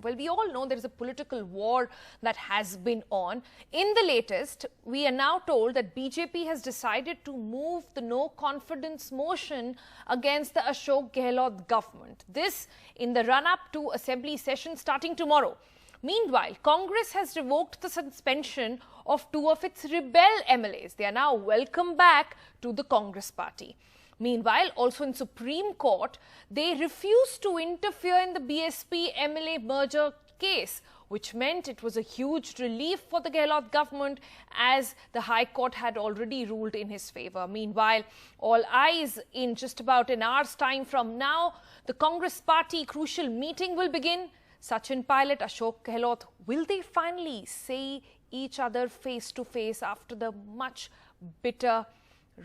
Well, we all know there is a political war that has been on. In the latest, we are now told that BJP has decided to move the no confidence motion against the Ashok Gehlot government. This in the run-up to assembly session starting tomorrow. Meanwhile, Congress has revoked the suspension of two of its rebel MLAs. They are now welcome back to the Congress party. Meanwhile, also in Supreme Court, they refused to interfere in the BSP MLA merger case, which meant it was a huge relief for the Gehlot government as the High Court had already ruled in his favour. Meanwhile, all eyes in just about an hour's time from now, the Congress party crucial meeting will begin. Sachin Pilot, Ashok Gehlot, will they finally see each other face to face after the much bitter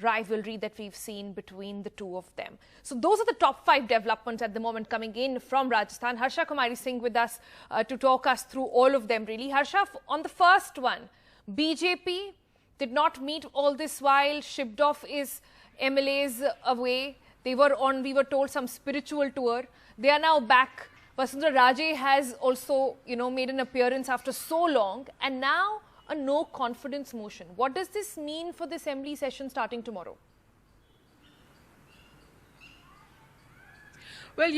rivalry that we've seen between the two of them? So those are the top 5 developments at the moment coming in from Rajasthan. Harsha Kumari Singh with us to talk us through all of them really. Harsha, on the first one, BJP did not meet all this while, shipped off his MLAs away. They were on, we were told, some spiritual tour. They are now back. Vasundhara Raje has also, made an appearance after so long, and now a no confidence motion. What does this mean for the assembly session starting tomorrow? Well,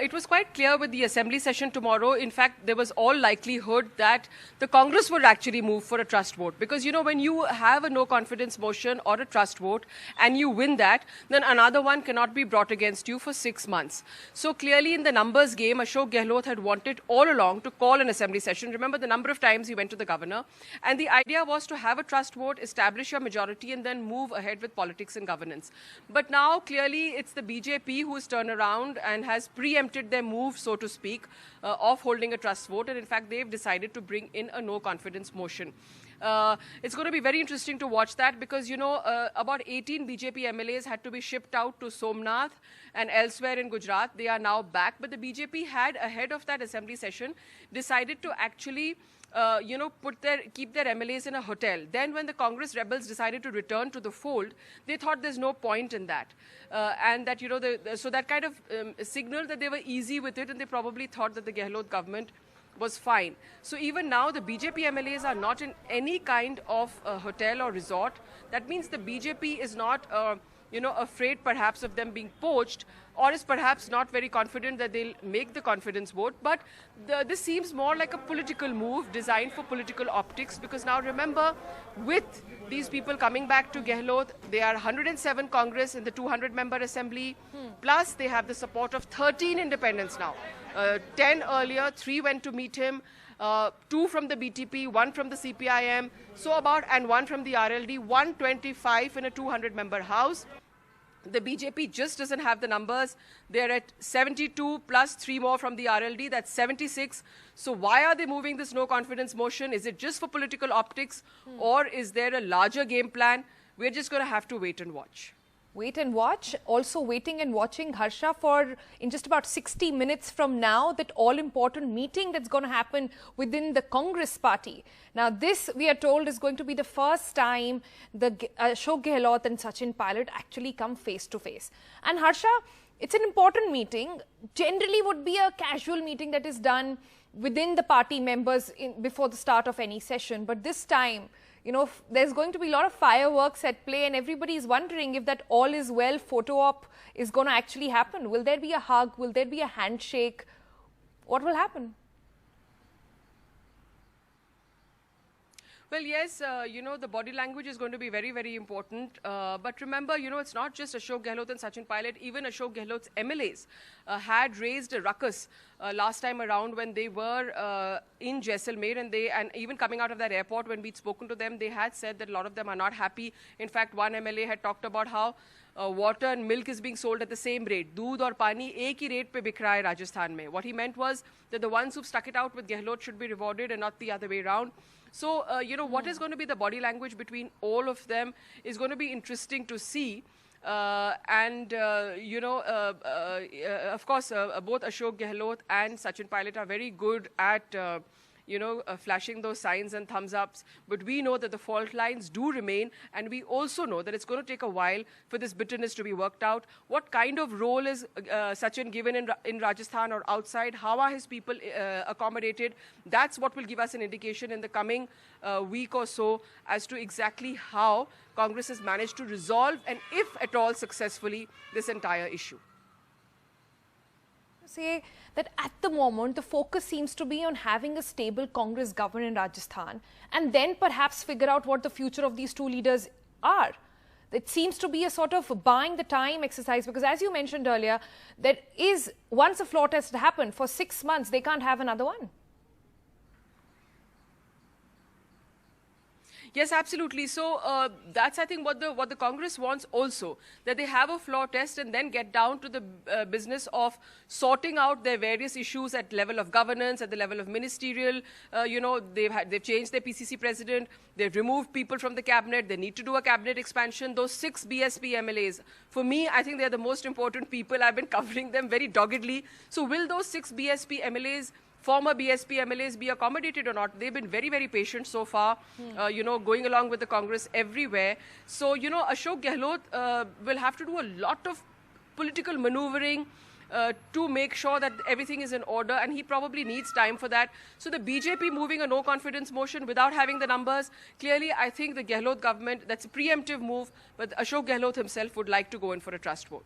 it was quite clear with the assembly session tomorrow. In fact, there was all likelihood that the Congress would actually move for a trust vote. Because, when you have a no confidence motion or a trust vote and you win that, then another one cannot be brought against you for 6 months. So clearly in the numbers game, Ashok Gehlot had wanted all along to call an assembly session. Remember the number of times he went to the governor. And the idea was to have a trust vote, establish your majority, and then move ahead with politics and governance. But now clearly it's the BJP who's turned around and has preempted their move, so to speak, of holding a trust vote. And in fact, they've decided to bring in a no confidence motion. It's going to be very interesting to watch that because, about 18 BJP MLAs had to be shipped out to Somnath and elsewhere in Gujarat. They are now back. But the BJP had, ahead of that assembly session, decided to actually keep their MLAs in a hotel. Then when the Congress rebels decided to return to the fold, they thought there's no point in that. And that, so that kind of signaled that they were easy with it, and they probably thought that the Gehlot government was fine. So even now, the BJP MLAs are not in any kind of hotel or resort. That means the BJP is not, afraid perhaps of them being poached, or is perhaps not very confident that they'll make the confidence vote. But this seems more like a political move designed for political optics, because now remember, with these people coming back to Gehlot, they are 107 Congress in the 200-member assembly, plus they have the support of 13 independents now. 10 earlier, 3 went to meet him, 2 from the BTP, 1 from the CPIM, and 1 from the RLD, 125 in a 200-member house. The BJP just doesn't have the numbers. They're at 72 plus 3 more from the RLD. That's 76. So why are they moving this no confidence motion? Is it just for political optics, or is there a larger game plan? We're just going to have to wait and watch. Wait and watch. Also waiting and watching, Harsha, for in just about 60 minutes from now, that all-important meeting that's going to happen within the Congress party. Now, this, we are told, is going to be the first time the Ashok Gehlot and Sachin Pilot actually come face-to-face. And Harsha, it's an important meeting. Generally would be a casual meeting that is done within the party members before the start of any session. But this time, there's going to be a lot of fireworks at play, and everybody is wondering if that all is well photo op is going to actually happen. Will there be a hug? Will there be a handshake? What will happen? Well, yes, the body language is going to be very, very important. But remember, it's not just Ashok Gehlot and Sachin Pilot. Even Ashok Gehlot's MLAs had raised a ruckus last time around when they were in Jaisalmer. And even coming out of that airport, when we'd spoken to them, they had said that a lot of them are not happy. In fact, one MLA had talked about how water and milk is being sold at the same rate. Doodh aur pani ek hi rate pe bik raha hai Rajasthan mein. What he meant was that the ones who've stuck it out with Gehlot should be rewarded and not the other way around. So, what is going to be the body language between all of them is going to be interesting to see. Of course, both Ashok Gehlot and Sachin Pilot are very good at, flashing those signs and thumbs ups. But we know that the fault lines do remain, and we also know that it's going to take a while for this bitterness to be worked out. What kind of role is Sachin given in Rajasthan or outside? How are his people accommodated? That's what will give us an indication in the coming week or so as to exactly how Congress has managed to resolve, and if at all successfully, this entire issue. Say that at the moment the focus seems to be on having a stable Congress government in Rajasthan, and then perhaps figure out what the future of these two leaders are. It seems to be a sort of buying the time exercise, because as you mentioned earlier, there is, once a floor test happened, for 6 months they can't have another one. Yes, absolutely. So that's, I think, what the Congress wants also, that they have a floor test and then get down to the business of sorting out their various issues at level of governance, at the level of ministerial. They've changed their PCC president. They've removed people from the cabinet. They need to do a cabinet expansion. Those 6 BSP MLAs, for me, I think they're the most important people. I've been covering them very doggedly. So will those 6 BSP MLAs, former BSP MLAs, be accommodated or not? They've been very, very patient so far, going along with the Congress everywhere. So, Ashok Gehlot will have to do a lot of political maneuvering to make sure that everything is in order, and he probably needs time for that. So the BJP moving a no confidence motion without having the numbers, clearly I think the Gehlot government, that's a preemptive move, but Ashok Gehlot himself would like to go in for a trust vote.